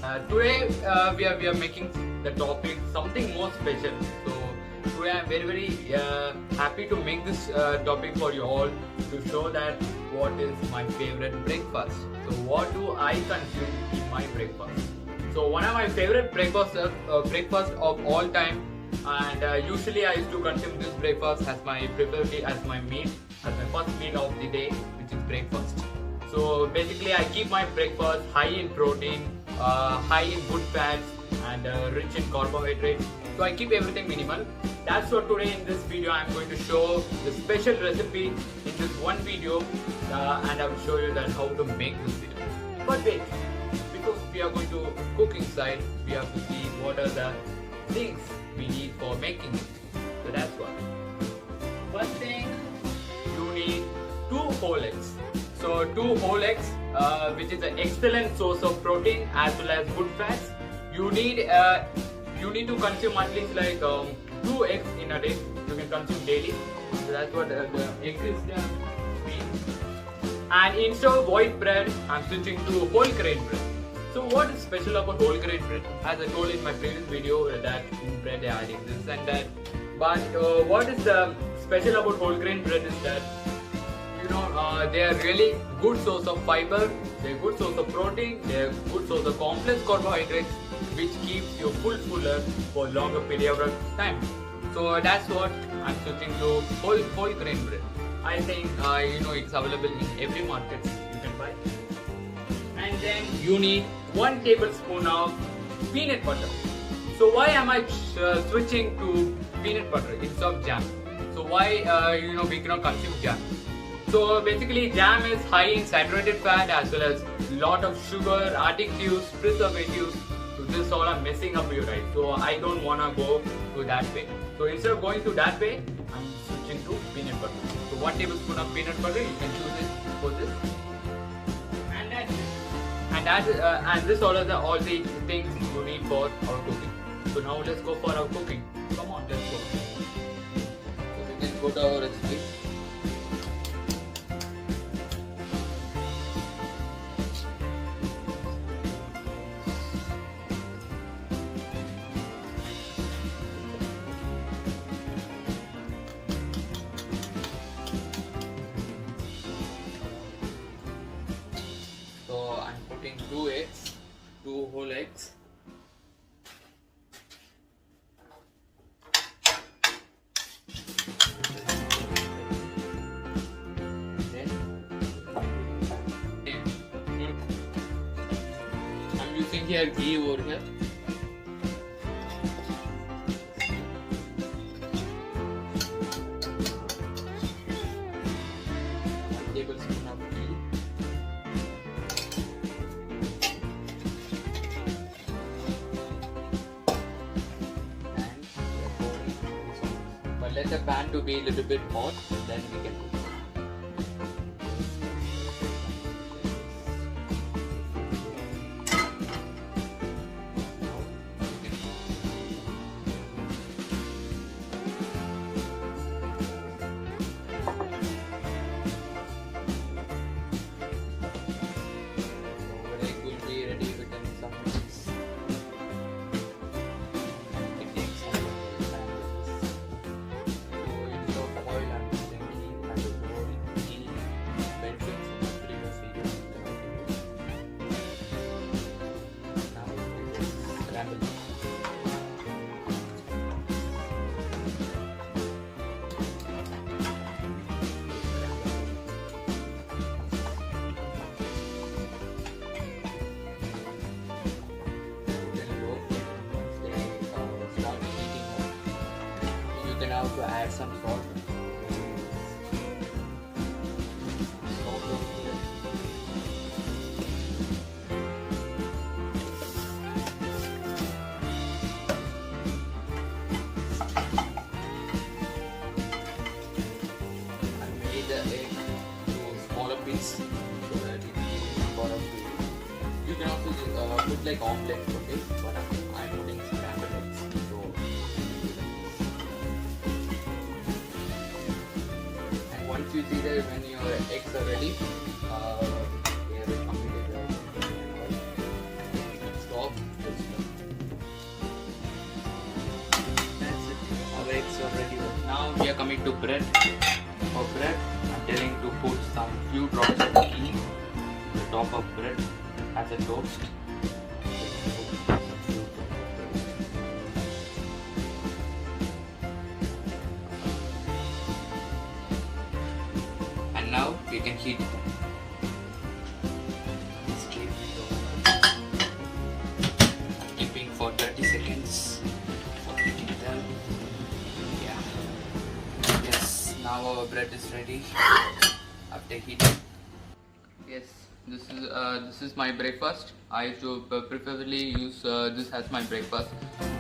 Today we are making the topic something more special. So today I'm very happy to make this topic for you all to show that what is my favorite breakfast. So what do I consume in my breakfast? So one of my favorite breakfast of all time, and usually I used to consume this breakfast as my preferably as my meal, as my first meal of the day, which is breakfast. So basically I keep my breakfast high in protein, high in good fats, and rich in carbohydrates. So I keep everything minimal. That's what today in this video I'm going to show the special recipe in this one video, and I will show you that how to make this video. But wait, before we are going to cook inside, we have to see what are the things we need for making it. So that's what. First thing, you need 2 whole eggs. So 2 whole eggs, which is an excellent source of protein as well as good fats. You need to consume at least like 2 eggs in a day. You can consume daily. So that's what the egg is means. And instead of white bread, I'm switching to whole grain bread. So what is special about whole grain bread? As I told in my previous video that in bread they are adding this and that. But what is special about whole grain bread is that they are really good source of fiber, they are good source of protein, they are good source of complex carbohydrates, which keeps you fuller for longer period of time. So that's what I'm switching to whole grain bread. I think it's available in every market you can buy. And then you need 1 tablespoon of peanut butter. So why am I switching to peanut butter instead of jam? So why we cannot consume jam? So basically jam is high in saturated fat as well as lot of sugar, additives, preservatives. So this all are messing up your diet. So I don't wanna go to that way. So instead of going to that way, I'm switching to peanut butter. So 1 tablespoon of peanut butter, you can choose it for this. And that's it. And this all the things you need for our cooking. So now let's go for our cooking. Come on, let's go. So we can go to our recipe. So I'm putting 2 eggs, 2 whole eggs. I'm using here ghee over here. One tablespoon of ghee. But let the pan to be a little bit hot, then we can cook. Now to add some salt. I made the egg to smaller piece so that it is for a few. You can also put like omelette, okay? But I'm putting scrambled eggs. So once you see that when your eggs are ready, they have completed. Stop. coming to bread. For bread, I'm telling to put some few drops of ghee on the top of bread as a toast. And now we can heat it up. Keeping for 30 seconds for heating it up. Yeah. Yes, now our bread is ready after heating. Yes, this is my breakfast. I used to preferably use this as my breakfast.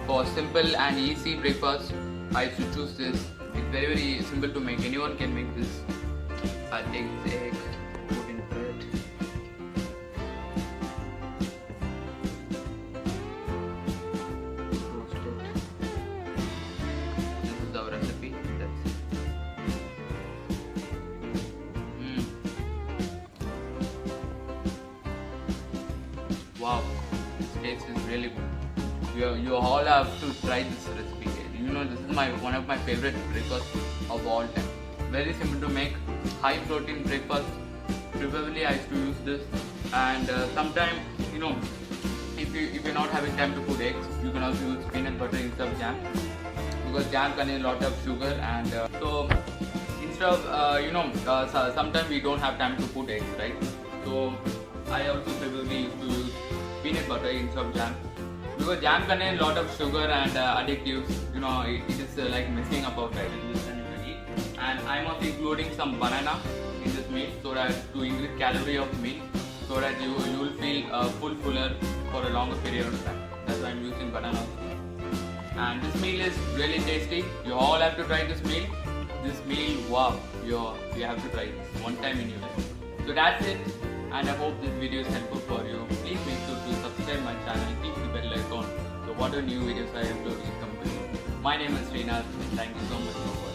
For simple and easy breakfast, I used to choose this. It's very simple to make. Anyone can make this. I take this egg, put in bread. Roast it. This is our recipe. That's it. Wow, this taste is really good. You all have to try this recipe. You know, this is one of my favorite breakfasts of all time. Very simple to make, high protein breakfast. Preferably I used to use this, and sometimes, you know, if you're not having time to put eggs, you can also use peanut butter instead of jam, because jam contains a lot of sugar, and so instead of sometimes we don't have time to put eggs, right? So I also preferably used to use peanut butter instead of jam, because jam contains a lot of sugar and additives. You know, it is like messing up our diet. And I'm also including some banana in this meal so that to increase calorie of meal, so that you will feel fuller for a longer period of time. That's why I'm using banana. And this meal is really tasty. You all have to try this meal. This meal, wow, you have to try this one time in your life. So that's it, and I hope this video is helpful for you. Please make sure to subscribe my channel, click the bell icon, so whatever new videos I upload will come to you. My name is Srinath. Thank you so much for watching.